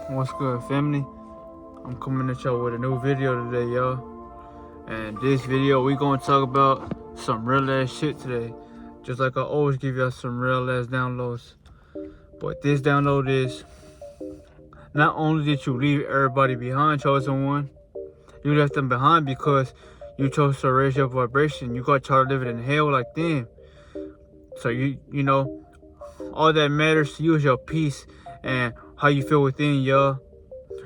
What's good, family? I'm coming at y'all with a new video today, y'all. And this video, we gonna talk about some real ass shit today. Just like I always give y'all some real ass downloads. But this download is, not only did you leave everybody behind, chosen one, you left them behind because you chose to raise your vibration. You got tired of living in hell like them. So you know, all that matters to you is your peace and how you feel within, y'all.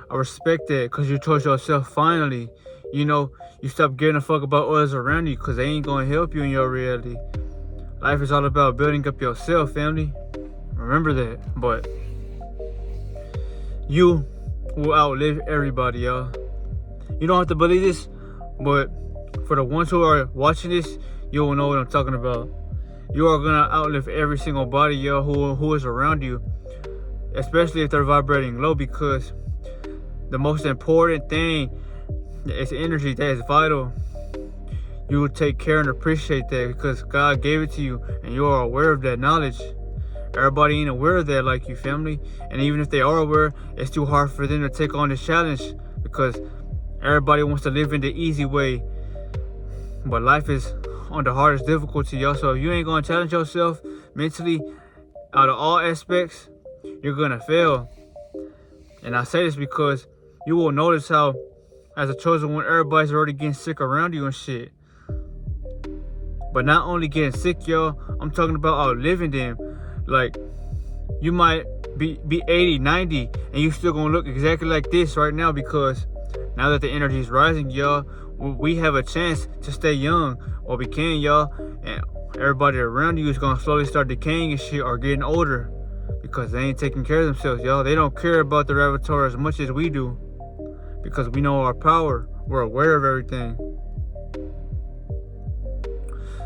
I respect that because you chose yourself finally. You know, you stop giving a fuck about others around you because they ain't gonna help you in your reality. Life is all about building up yourself, family. Remember that. But you will outlive everybody, y'all. You don't have to believe this, but for the ones who are watching this, you will know what I'm talking about. You are gonna outlive every single body, y'all, who is around you, especially if they're vibrating low, because the most important thing is energy. That is vital. You will take care and appreciate that because God gave it to you and you are aware of that knowledge. Everybody ain't aware of that like you, family. And even if they are aware, it's too hard for them to take on this challenge because everybody wants to live in the easy way. But life is on the hardest difficulty, y'all. So if you ain't gonna challenge yourself mentally out of all aspects, you're gonna fail. And I say this because you will notice how, as a chosen one, everybody's already getting sick around you and shit. But not only getting sick, y'all, I'm talking about outliving them. Like, you might be 80, 90, and you still gonna look exactly like this right now because now that the energy is rising, y'all, we have a chance to stay young, or we can, y'all. And everybody around you is gonna slowly start decaying and shit or getting older because they ain't taking care of themselves, y'all. They don't care about their avatar as much as we do because we know our power. We're aware of everything.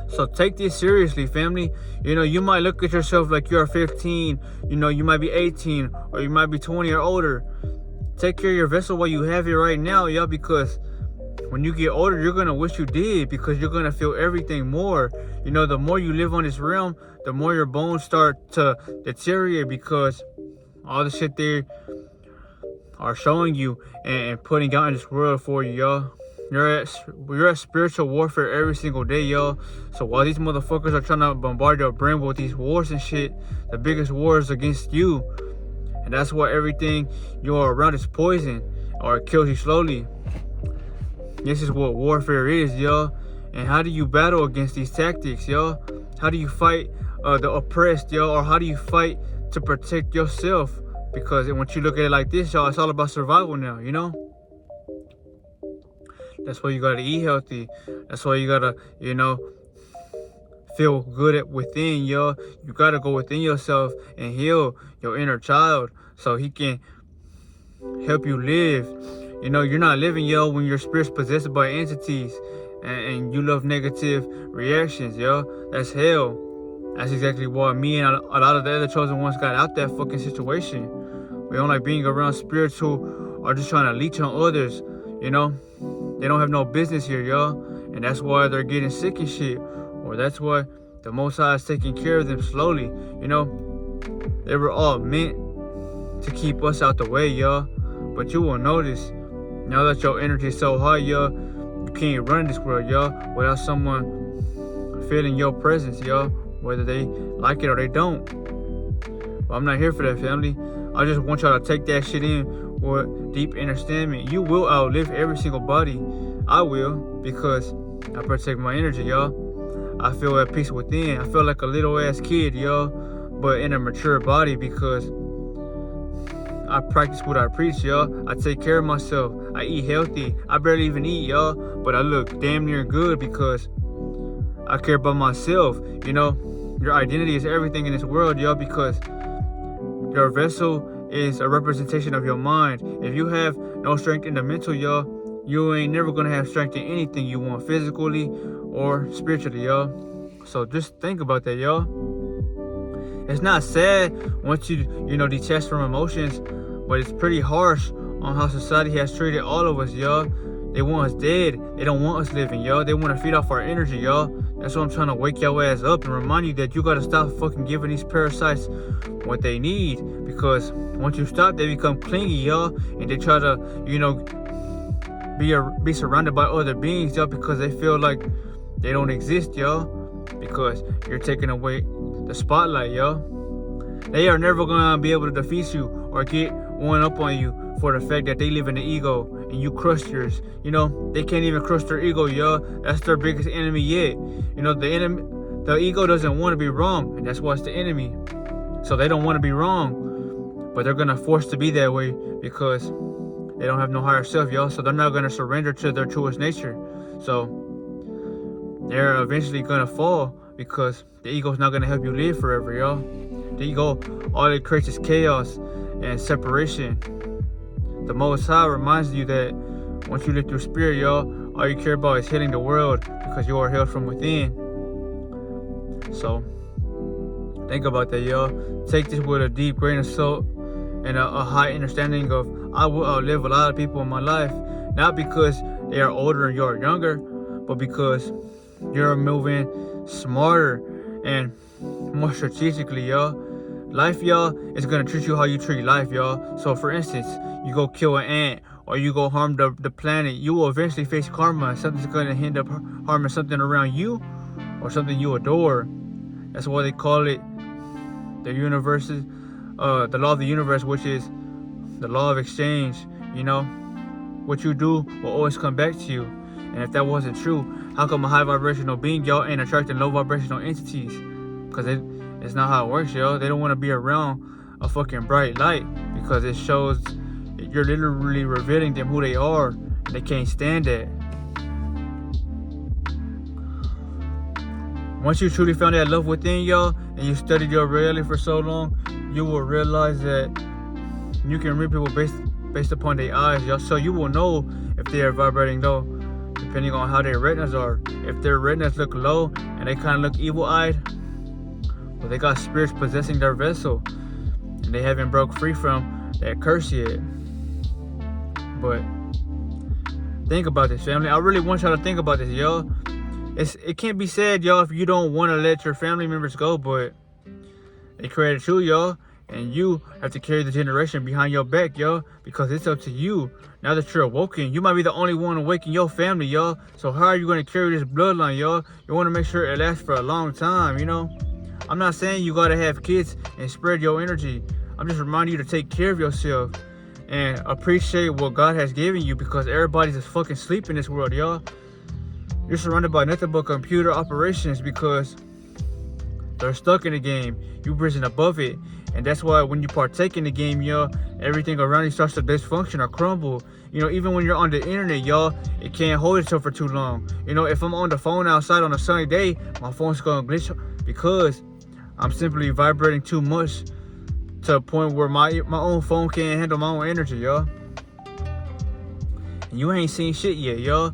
So take this seriously, family. You know, you might look at yourself like you're 15. You know, you might be 18 or you might be 20 or older. Take care of your vessel while you have it right now, y'all, because when you get older, you're going to wish you did because you're going to feel everything more. You know, the more you live on this realm, the more your bones start to deteriorate because all the shit they are showing you and putting out in this world for you, y'all. You're at spiritual warfare every single day, y'all. So while these motherfuckers are trying to bombard your brain with these wars and shit, the biggest war is against you. And that's why everything you're around is poison or it kills you slowly. This is what warfare is, y'all. And how do you battle against these tactics, y'all? How do you fight the oppressed, y'all? Or how do you fight to protect yourself? Because once you look at it like this, y'all, it's all about survival now, you know? That's why you gotta eat healthy. That's why you gotta, you know, feel good within, y'all. You gotta go within yourself and heal your inner child so he can help you live. You know, you're not living, yo, when your spirit's possessed by entities and you love negative reactions, yo. That's hell. That's exactly why me and a lot of the other chosen ones got out that fucking situation. We don't like being around spirits who are just trying to leech on others, you know. They don't have no business here, y'all. And that's why they're getting sick and shit. Or that's why the Most High is taking care of them slowly, you know. They were all meant to keep us out the way, y'all. But you will notice, now that your energy is so high, y'all, you can't run this world, y'all, without someone feeling your presence, y'all, whether they like it or they don't. But I'm not here for that, family. I just want y'all to take that shit in with deep understanding. You will outlive every single body. I will, because I protect my energy, y'all. I feel at peace within. I feel like a little ass kid, y'all, but in a mature body because I practice what I preach, y'all. I take care of myself. I eat healthy. I barely even eat, y'all, but I look damn near good because I care about myself. You know, your identity is everything in this world, y'all, because your vessel is a representation of your mind. If you have no strength in the mental, y'all, you ain't never gonna have strength in anything you want, physically or spiritually, y'all. So just think about that, y'all. It's not sad once you know, detach from emotions, but it's pretty harsh on how society has treated all of us, y'all. They want us dead. They don't want us living, yo. They want to feed off our energy, yo. That's why I'm trying to wake your ass up and remind you that you gotta stop fucking giving these parasites what they need. Because once you stop, they become clingy, yo. And they try to, be surrounded by other beings, yo, because they feel like they don't exist, yo. Because you're taking away the spotlight, yo. They are never gonna be able to defeat you or get one up on you for the fact that they live in the ego and you crushed yours. They can't even crush their ego, yo. That's their biggest enemy yet. The ego doesn't want to be wrong, and that's why it's the enemy. So they don't want to be wrong, but they're gonna force to be that way because they don't have no higher self, yo. So they're not gonna surrender to their truest nature. So they're eventually gonna fall because the ego's not gonna help you live forever, yo. The ego, all it creates is chaos and separation. The Most High reminds you that once you lift your spirit, yo, all you care about is healing the world because you are healed from within. So think about that, yo. Take this with a deep grain of salt and a high understanding of I will outlive a lot of people in my life, not because they are older and you're younger, but because you're moving smarter and more strategically, yo. Life, y'all, is gonna treat you how you treat life, y'all. So for instance, you go kill an ant or you go harm the planet, you will eventually face karma. Something's gonna end up harming something around you or something you adore. That's why they call it the universe's the law of the universe, which is the law of exchange. What you do will always come back to you. And if that wasn't true, how come a high vibrational being, y'all, ain't attracting low vibrational entities? Because it's not how it works, yo. They don't want to be around a fucking bright light because it shows you're literally revealing them who they are, and they can't stand that. Once you truly found that love within, y'all, and you studied your reality for so long, you will realize that you can read people based upon their eyes, y'all. So you will know if they are vibrating low, depending on how their retinas are. If their retinas look low and they kind of look evil-eyed, well, they got spirits possessing their vessel, and they haven't broke free from that curse yet. But think about this, family. I really want y'all to think about this, yo. It can't be said, y'all, if you don't want to let your family members go, but they created you, y'all, and you have to carry the generation behind your back, yo, because it's up to you. Now that you're awoken, you might be the only one awake in your family, y'all. So how are you going to carry this bloodline, y'all? You want to make sure it lasts for a long time, I'm not saying you gotta have kids and spread your energy. I'm just reminding you to take care of yourself and appreciate what God has given you, because everybody's just fucking sleep in this world, y'all. You're surrounded by nothing but computer operations because they're stuck in the game. You've risen above it. And that's why when you partake in the game, y'all, everything around you starts to dysfunction or crumble. Even when you're on the internet, y'all, it can't hold itself for too long. If I'm on the phone outside on a sunny day, my phone's gonna glitch because I'm simply vibrating too much to a point where my own phone can't handle my own energy, y'all. And you ain't seen shit yet, y'all.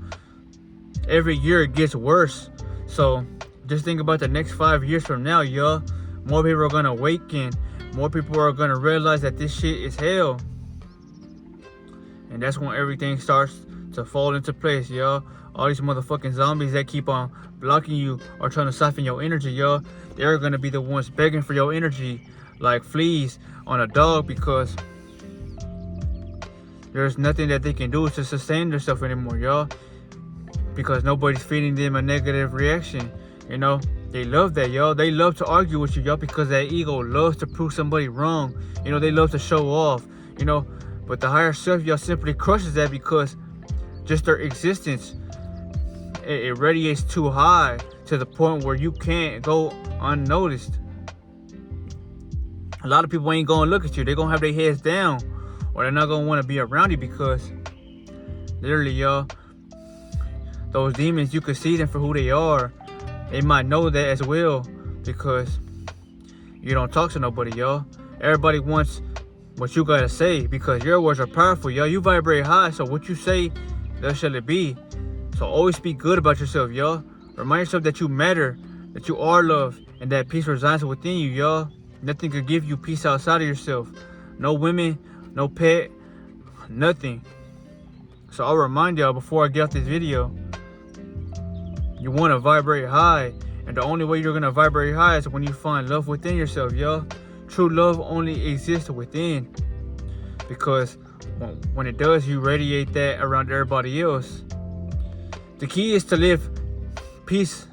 Every year it gets worse. So just think about the next 5 years from now, y'all. More people are gonna awaken. More people are gonna realize that this shit is hell. And that's when everything starts to fall into place, y'all. All these motherfucking zombies that keep on blocking you or trying to soften your energy, y'all, they're gonna be the ones begging for your energy like fleas on a dog, because there's nothing that they can do to sustain themselves anymore, y'all, because nobody's feeding them a negative reaction. They love that, y'all. They love to argue with you, y'all, because that ego loves to prove somebody wrong. They love to show off, but the higher self, y'all, simply crushes that because just their existence, it radiates too high to the point where you can't go unnoticed. A lot of people ain't gonna look at you. They're gonna have their heads down, or they're not gonna want to be around you because literally, y'all, those demons, you can see them for who they are. They might know that as well because you don't talk to nobody, y'all. Everybody wants what you gotta say because your words are powerful, y'all. You vibrate high, so what you say, there shall it be. So always speak good about yourself, y'all. Remind yourself that you matter, that you are loved, and that peace resides within you, y'all. Nothing could give you peace outside of yourself. No women, no pet, nothing. So I'll remind y'all before I get off this video, you want to vibrate high. And the only way you're going to vibrate high is when you find love within yourself, y'all. True love only exists within. Because when it does, you radiate that around everybody else. The key is to live peace.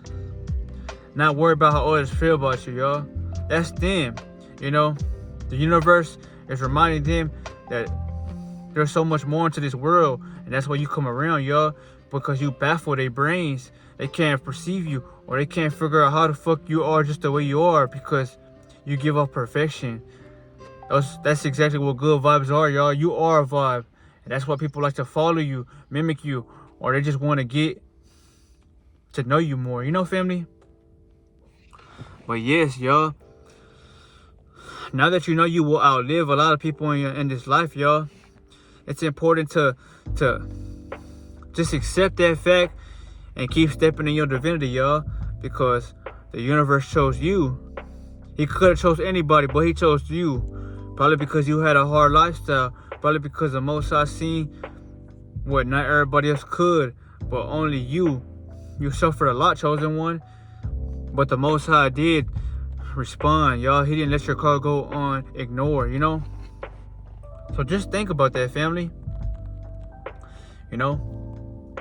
Not worry about how others feel about you, y'all. That's them. You know, the universe is reminding them that there's so much more into this world. And that's why you come around, y'all. Because you baffle their brains. They can't perceive you, or they can't figure out how the fuck you are just the way you are, because you give up perfection. That's exactly what good vibes are, y'all. You are a vibe. And that's why people like to follow you, mimic you, or they just want to get to know you more. You know, family? But yes, y'all. Now that you know you will outlive a lot of people in this life, y'all, it's important to just accept that fact and keep stepping in your divinity, y'all, because the universe chose you. He could have chose anybody, but he chose you. Probably because you had a hard lifestyle. Probably because the Most High seen what not everybody else could, but only you. You suffered a lot, chosen one. But the Most High did respond, y'all. He didn't let your car go on ignore, you know. So just think about that, family. You know,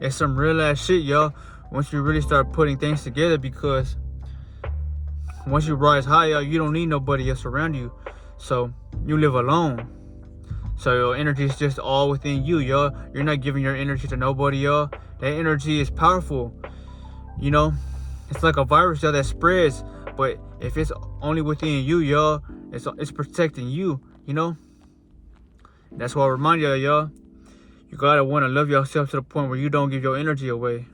it's some real ass shit, y'all, once you really start putting things together, because once you rise high, y'all, you don't need nobody else around you. So you live alone. So your energy is just all within you, y'all. You're not giving your energy to nobody, y'all. That energy is powerful. You know, it's like a virus, y'all, that spreads. But if it's only within you, y'all, it's protecting you, you know. That's why I remind y'all, you gotta want to love yourself to the point where you don't give your energy away.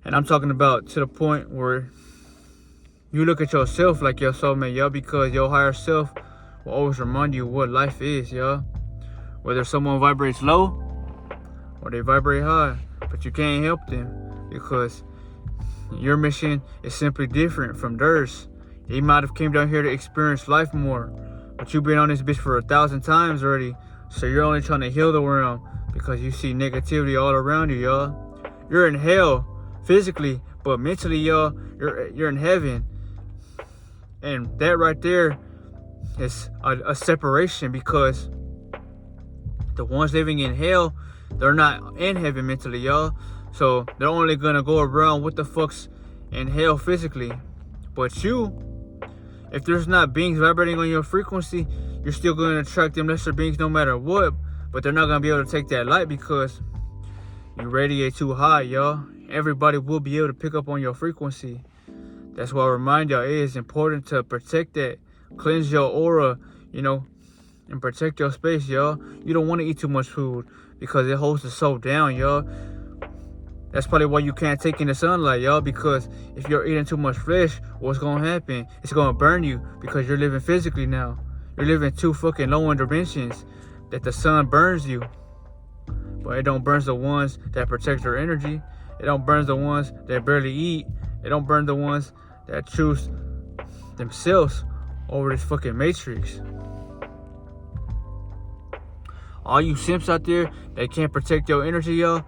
And I'm talking about to the point where you look at yourself like your soulmate, y'all, because your higher self will always remind you what life is, y'all. Whether someone vibrates low or they vibrate high, but you can't help them because your mission is simply different from theirs. They might have came down here to experience life more, but you've been on this bitch for 1,000 times already. So you're only trying to heal the world because you see negativity all around you, y'all. You're in hell physically, but mentally, y'all, you're in heaven. And that right there is a separation, because the ones living in hell, they're not in heaven mentally, y'all. So they're only gonna go around what the fuck's in hell physically. But you, if there's not beings vibrating on your frequency, you're still going to attract them lesser beings no matter what. But they're not going to be able to take that light because you radiate too high, y'all. Everybody will be able to pick up on your frequency. That's why I remind y'all, it is important to protect that. Cleanse your aura, you know, and protect your space, y'all. You don't want to eat too much food because it holds the soul down, y'all. That's probably why you can't take in the sunlight, y'all, because if you're eating too much flesh, what's going to happen? It's going to burn you because you're living physically now. You're living too fucking low in dimensions that the sun burns you. But it don't burn the ones that protect their energy. It don't burn the ones that barely eat. It don't burn the ones that choose themselves over this fucking matrix. All you simps out there that can't protect your energy, y'all,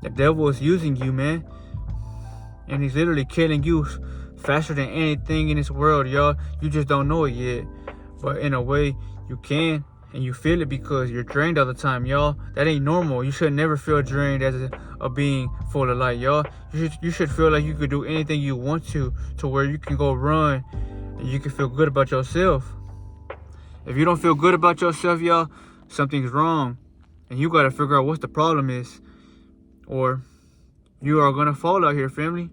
the devil is using you, man. And he's literally killing you faster than anything in this world, y'all. You just don't know it yet. But in a way, you can. And you feel it because you're drained all the time, y'all. That ain't normal. You should never feel drained as a being full of light, y'all. You should feel like you could do anything you want to where you can go run and you can feel good about yourself. If you don't feel good about yourself, y'all, something's wrong. And you got to figure out what the problem is. Or you are going to fall out here, family.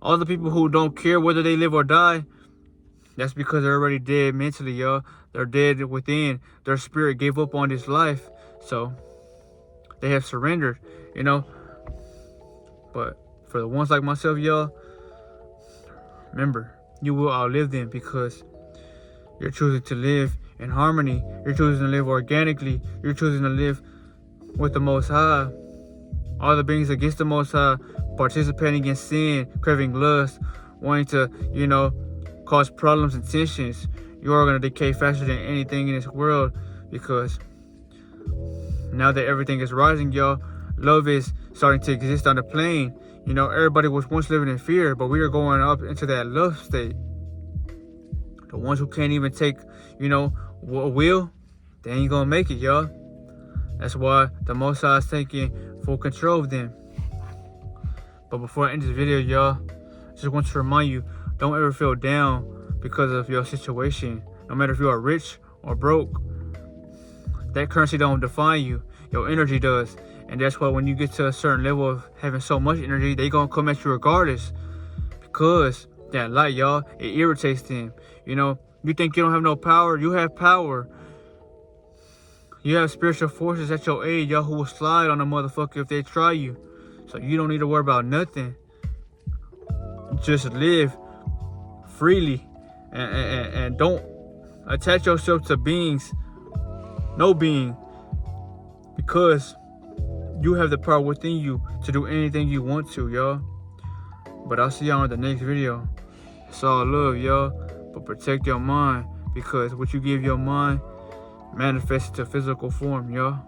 All the people who don't care whether they live or die, that's because they're already dead mentally, y'all. They're dead within. Their spirit gave up on this life. So they have surrendered, you know. But for the ones like myself, y'all, remember, you will outlive them because you're choosing to live in harmony. You're choosing to live organically. You're choosing to live with the Most High. All the beings against the Most High, participating in sin, craving lust, wanting to, you know, cause problems and tensions. You are going to decay faster than anything in this world because Now that everything is rising, y'all, love is starting to exist on the plane. You know, everybody was once living in fear, but we are going up into that love state. The ones who can't even take, you know, a will, they ain't gonna make it, y'all. That's why the Most High is taking full control of them. But before I end this video, y'all, I just want to remind you, don't ever feel down because of your situation. No matter if you are rich or broke, that currency don't define you. Your energy does. And that's why when you get to a certain level of having so much energy, they gonna come at you regardless. Because that light, y'all, it irritates them. You know, you think you don't have no power? You have power. You have spiritual forces at your aid, y'all, who will slide on a motherfucker if they try you. So you don't need to worry about nothing. Just live freely and don't attach yourself to beings, no being, because you have the power within you to do anything you want to, y'all. But I'll see y'all in the next video. It's all love, y'all. But protect your mind, because what you give your mind manifests into physical form, y'all.